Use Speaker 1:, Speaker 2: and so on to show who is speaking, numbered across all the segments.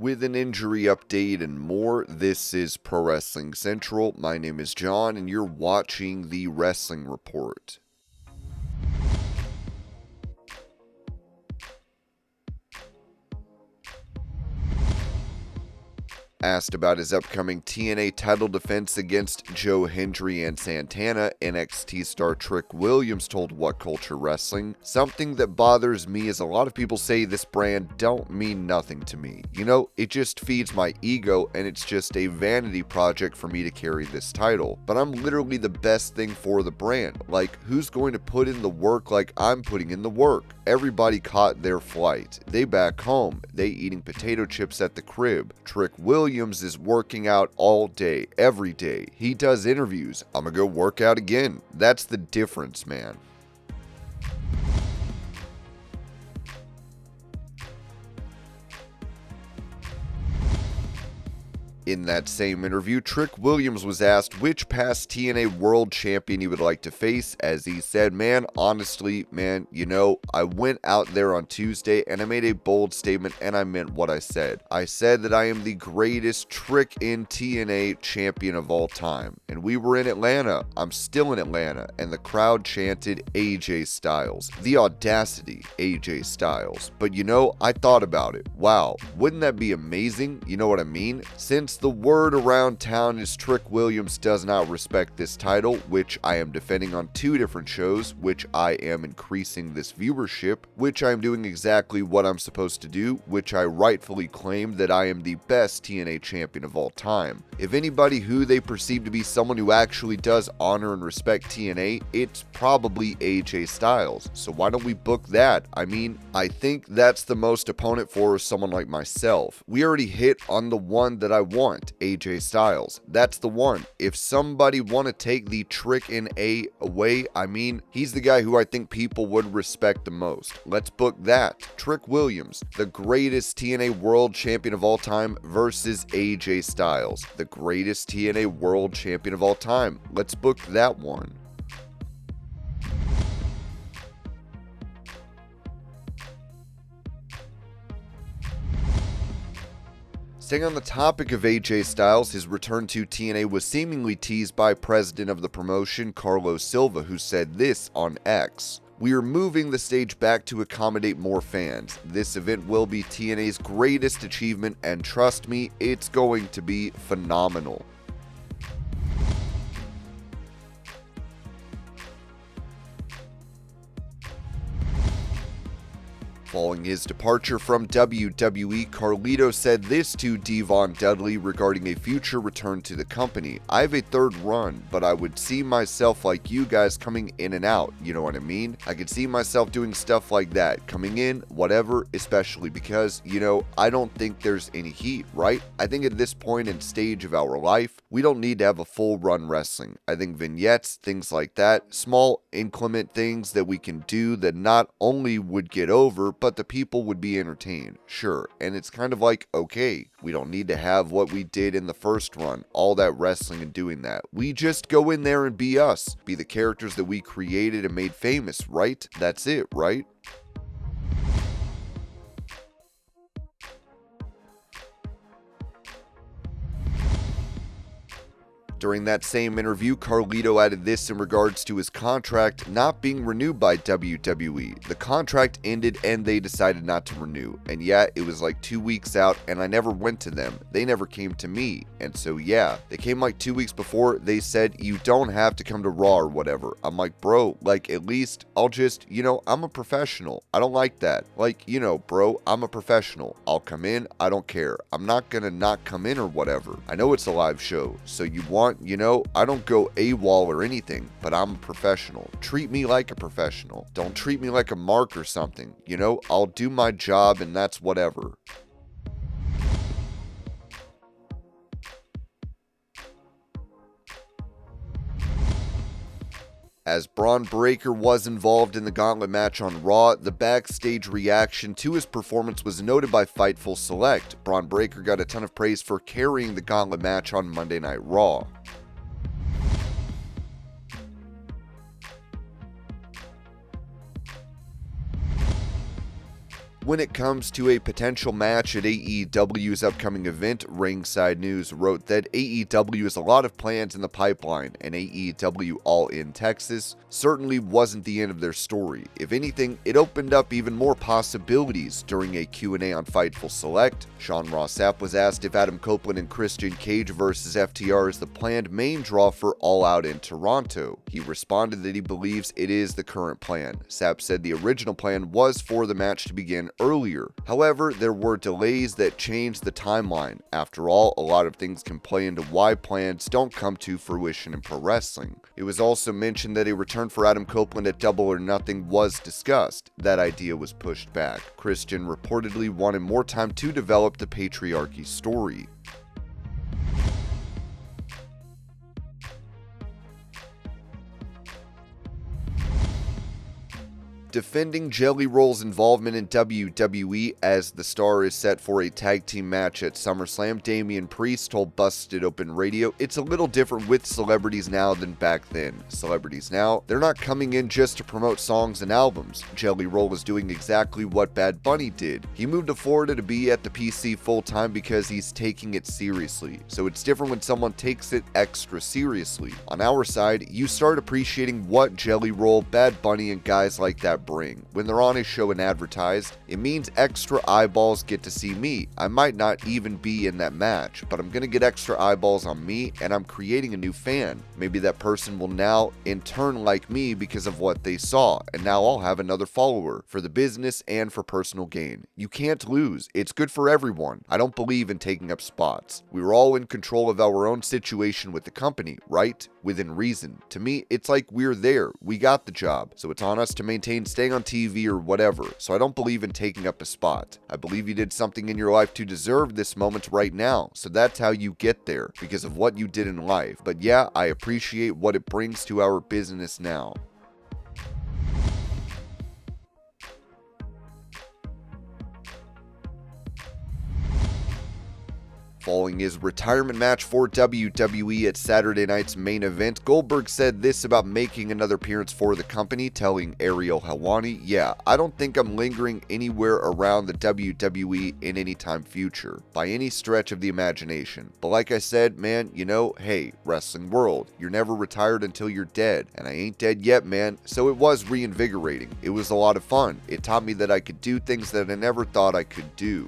Speaker 1: with an injury update and more. This is Pro Wrestling Central. My name is John, and you're watching the Wrestling Report. Asked about his upcoming TNA title defense against Joe Hendry and Santana, NXT star Trick Williams told What Culture Wrestling, "Something that bothers me is a lot of people say this brand don't mean nothing to me. You know, it just feeds my ego and it's just a vanity project for me to carry this title. But I'm literally the best thing for the brand. Like, who's going to put in the work like I'm putting in the work? Everybody caught their flight. They back home. They eating potato chips at the crib. Trick Williams is working out all day, every day. He does interviews. I'm gonna go work out again." That's the difference, man. In that same interview, Trick Williams was asked which past TNA World Champion he would like to face, as he said, "Man, honestly, man, you know, I went out there on Tuesday and I made a bold statement and I meant what I said. I said that I am the greatest Trick in TNA champion of all time. And we were in Atlanta. I'm still in Atlanta. And the crowd chanted AJ Styles. The audacity, AJ Styles. But you know, I thought about it. Wow, wouldn't that be amazing? You know what I mean? Since the word around town is Trick Williams does not respect this title, which I am defending on 2 different shows, which I am increasing this viewership, which I am doing exactly what I'm supposed to do, which I rightfully claim that I am the best TNA champion of all time. If anybody who they perceive to be someone who actually does honor and respect TNA, it's probably AJ Styles. So why don't we book that? I mean, I think that's the most opponent for someone like myself. We already hit on the one that I want, AJ Styles. That's the one. If somebody want to take the Trick in A away, I mean, he's the guy who I think people would respect the most. Let's book that. Trick Williams, the greatest TNA World Champion of all time versus AJ Styles, the greatest TNA World Champion of all time. Let's book that one. Staying on the topic of AJ Styles, his return to TNA was seemingly teased by president of the promotion, Carlos Silva, who said this on X. "We are moving the stage back to accommodate more fans. This event will be TNA's greatest achievement, and trust me, it's going to be phenomenal." Following his departure from WWE, Carlito said this to Devon Dudley regarding a future return to the company. "I have a 3rd run, but I would see myself like you guys coming in and out, you know what I mean? I could see myself doing stuff like that, coming in, whatever, especially because, you know, I don't think there's any heat, right? I think at this point and stage of our life, we don't need to have a full run wrestling. I think vignettes, things like that, small inclement things that we can do that not only would get over, but the people would be entertained, sure. And it's kind of like, okay, we don't need to have what we did in the first run, all that wrestling and doing that. We just go in there and be us, be the characters that we created and made famous, right? That's it, right?" During that same interview, Carlito added this in regards to his contract not being renewed by WWE. "The contract ended and they decided not to renew. And yeah, it was like 2 weeks out and I never went to them. They never came to me. And so yeah, they came like 2 weeks before. They said, you don't have to come to Raw or whatever." I'm like, bro, like at least I'll just, you know, I'm a professional. I don't like that. Like, you know, bro, I'm a professional. I'll come in. I don't care. I'm not gonna not come in or whatever. I know it's a live show. So you want, you know, I don't go AWOL or anything, but I'm a professional. Treat me like a professional. Don't treat me like a mark or something. You know, I'll do my job and that's whatever." As Bron Breakker was involved in the gauntlet match on Raw, the backstage reaction to his performance was noted by Fightful Select. Bron Breakker got a ton of praise for carrying the gauntlet match on Monday Night Raw. When it comes to a potential match at AEW's upcoming event, Ringside News wrote that AEW has a lot of plans in the pipeline, and AEW All In Texas certainly wasn't the end of their story. If anything, it opened up even more possibilities. During a Q&A on Fightful Select, Sean Ross Sapp was asked if Adam Copeland and Christian Cage vs. FTR is the planned main draw for All Out in Toronto. He responded that he believes it is the current plan. Sapp said the original plan was for the match to begin earlier. However, there were delays that changed the timeline. After all, a lot of things can play into why plans don't come to fruition in pro wrestling. It was also mentioned that a return for Adam Copeland at Double or Nothing was discussed. That idea was pushed back. Christian reportedly wanted more time to develop the patriarchy story. Defending Jelly Roll's involvement in WWE as the star is set for a tag team match at SummerSlam, Damian Priest told Busted Open Radio, "It's a little different with celebrities now than back then. Celebrities now, they're not coming in just to promote songs and albums. Jelly Roll is doing exactly what Bad Bunny did. He moved to Florida to be at the PC full time because he's taking it seriously. So it's different when someone takes it extra seriously. On our side, you start appreciating what Jelly Roll, Bad Bunny, and guys like that bring. When they're on a show and advertised, it means extra eyeballs get to see me. I might not even be in that match, but I'm gonna get extra eyeballs on me, and I'm creating a new fan. Maybe that person will now in turn like me because of what they saw, and now I'll have another follower for the business and for personal gain. You can't lose. It's good for everyone. I don't believe in taking up spots. We were all in control of our own situation with the company, right? Within reason. To me, it's like we're there. We got the job. So it's on us to maintain staying on TV or whatever. So I don't believe in taking up a spot. I believe you did something in your life to deserve this moment right now. So that's how you get there, because of what you did in life. But yeah, I appreciate what it brings to our business now." Following his retirement match for WWE at Saturday night's main event, Goldberg said this about making another appearance for the company, telling Ariel Helwani, "Yeah, I don't think I'm lingering anywhere around the WWE in any time future, by any stretch of the imagination. But like I said, man, you know, hey, wrestling world, you're never retired until you're dead, and I ain't dead yet, man, so it was reinvigorating. It was a lot of fun. It taught me that I could do things that I never thought I could do."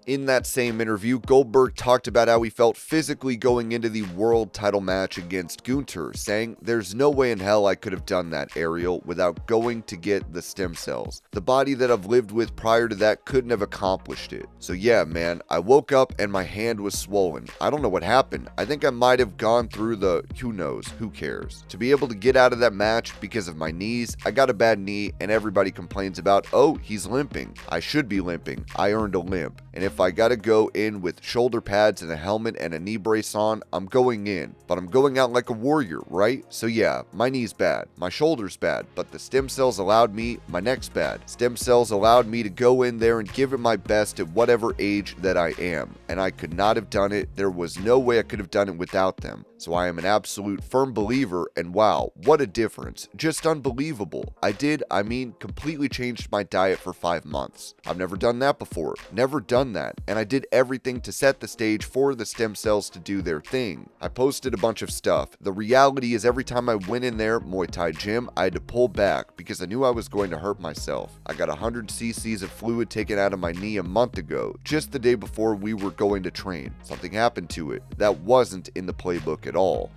Speaker 1: In that same interview, Goldberg talked about how he felt physically going into the world title match against Gunther, saying, "There's no way in hell I could have done that, Ariel, without going to get the stem cells. The body that I've lived with prior to that couldn't have accomplished it. So yeah, man, I woke up and my hand was swollen. I don't know what happened. I think I might have gone through the who knows, who cares. To be able to get out of that match because of my knees, I got a bad knee and everybody complains about, oh, he's limping. I should be limping. I earned a limp. And if I gotta go in with shoulder pads and a helmet and a knee brace on, I'm going in. But I'm going out like a warrior, right? So yeah, my knee's bad, my shoulder's bad, but the stem cells allowed me, my neck's bad. Stem cells allowed me to go in there and give it my best at whatever age that I am. And I could not have done it. There was no way I could have done it without them. So I am an absolute firm believer, and wow, what a difference. Just unbelievable. I completely changed my diet for 5 months. I've never done that before. Never done that. And I did everything to set the stage for the stem cells to do their thing. I posted a bunch of stuff. The reality is every time I went in there, Muay Thai gym, I had to pull back because I knew I was going to hurt myself. I got 100 cc's of fluid taken out of my knee a month ago, just the day before we were going to train. Something happened to it. That wasn't in the playbook at all.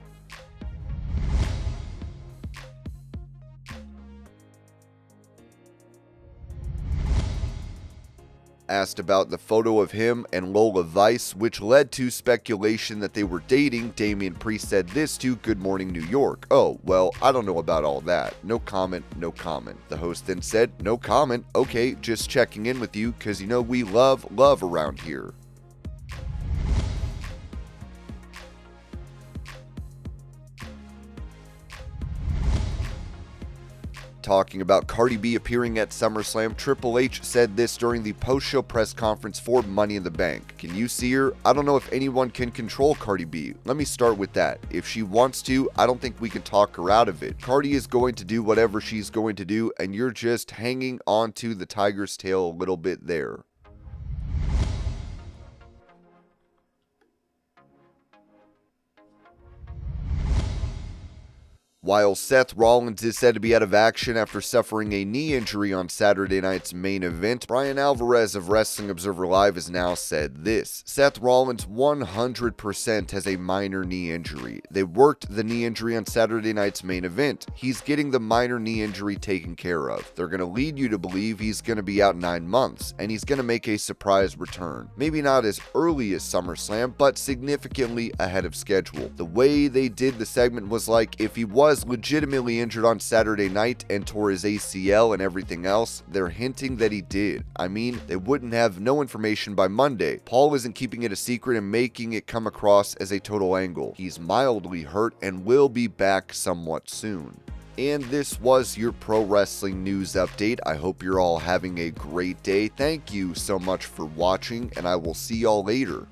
Speaker 1: Asked about the photo of him and Lola Vice, which led to speculation that they were dating, Damian Priest said this to Good Morning New York. "Oh, well, I don't know about all that. No comment, no comment." The host then said, "No comment. Okay, just checking in with you, cause you know we love around here." Talking about Cardi B appearing at SummerSlam, Triple H said this during the post-show press conference for Money in the Bank. Can you see her? I don't know if anyone can control Cardi B. Let me start with that. If she wants to, I don't think we can talk her out of it. Cardi is going to do whatever she's going to do, and you're just hanging on to the tiger's tail a little bit there. While Seth Rollins is said to be out of action after suffering a knee injury on Saturday night's main event, Bryan Alvarez of Wrestling Observer Live has now said this: Seth Rollins 100% has a minor knee injury. They worked the knee injury on Saturday night's main event. He's getting the minor knee injury taken care of. They're going to lead you to believe he's going to be out 9 months, and he's going to make a surprise return. Maybe not as early as SummerSlam, but significantly ahead of schedule. The way they did the segment was like if he was legitimately injured on Saturday night and tore his ACL and everything else, they're hinting that he did. I mean, they wouldn't have no information by Monday. Paul isn't keeping it a secret and making it come across as a total angle. He's mildly hurt and will be back somewhat soon. And this was your pro wrestling news update. I hope you're all having a great day. Thank you so much for watching, and I will see y'all later.